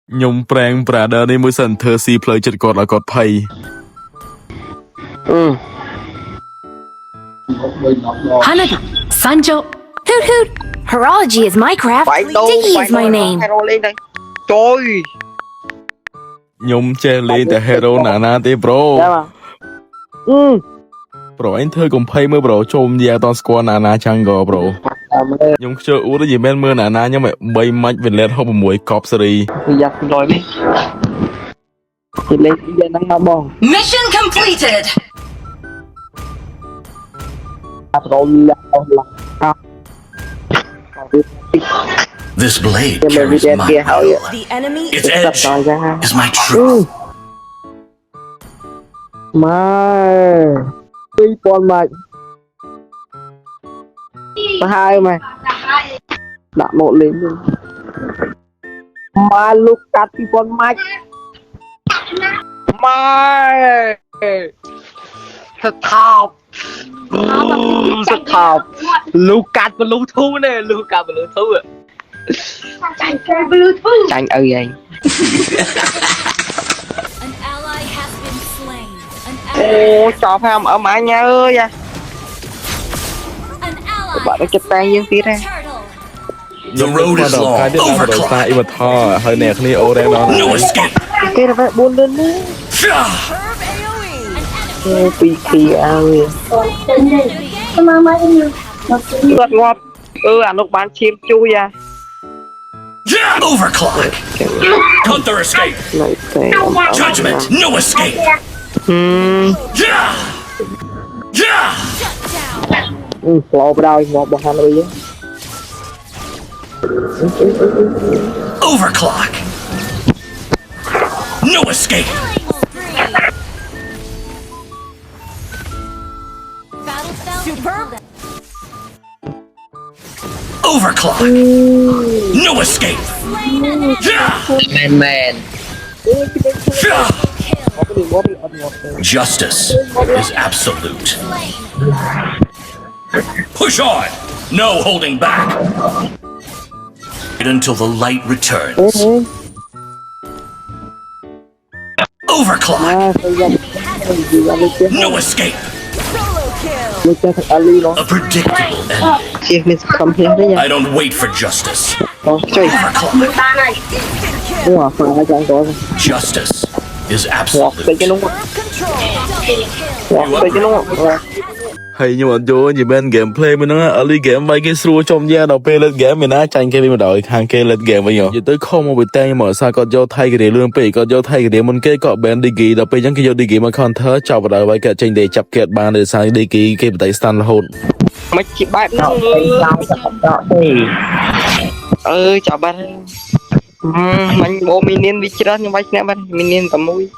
nhung prang prada đi môi sần thơ si play chật cọt là cọt pay Hanada, Sanjo, Hoot Hoot. Horology is my craft. Diggy is my name. lên đây. Trời. nhung che lên tại hero nana te bro bro anh thơ cùng pay mưa bro chôm dia ton squad nana chango bro nhung chơi u đó gì men mưa nana nhưng mà bay mạch về lên hôm mùi cọp seri Giặt rồi đi. Thì lên giờ nắng nó bong. Mission completed. This blade carries my will. The enemy Its edge is my truth. Mà đi con mày. Có hai mày. Đặt một lên luôn. Mà lúc cắt thì con mày. Mà thật thọc. Thật thọc. Lúc cắt và lúc thu nè, lúc cắt và lúc thu à. Tranh ơi anh. An ally has been slain. Ô, cho phải không ở mãi nha ơi à. An ally Bạn nó chụp tay dương tí ra. The road is long. cái đứa nào đầu ta im thò hơi nè khi ô đen nó No escape. Cái là phải buôn lên nữa. Ô, pì pì ơi. Ngọt ngọt. Anh lúc bán chim chui à. Overclock. Counter escape. Này phải Judgment. No escape. Flow vào đâu ngọt bằng hành rồi. Overclock. No escape. superb. Overclock. No escape. Man. Justice is absolute. Push on. No holding back. Until the light returns. Overclock. No escape. A predictable end. Chiếc mình không hiểu đấy nha. I don't wait for justice. Chơi. Overclock. Đúng rồi, phải chẳng có. Justice is Ngọt tới cái absolute. đúng không? Ngọt tới cái đúng không? hay nhưng mà vô gì bên gameplay mình nó ở ly game mấy cái xua trong da đầu pe lên game mình nó tranh cái mình đợi hàng kia lên game bây giờ giờ tới không một bị tay mà sao còn vô thay cái để lương bị còn vô thay cái để mình cái cọ bên đi kỳ đầu pe chẳng cái vô đi kỳ mà còn thớ chào vào đời vậy cả tranh để chập kẹt bàn để sang đi kỳ cái tay stand hồn Mấy chị bác nó chào bạn. Mình bộ minion đi chết nhưng bác nè bạn minion tầm mũi.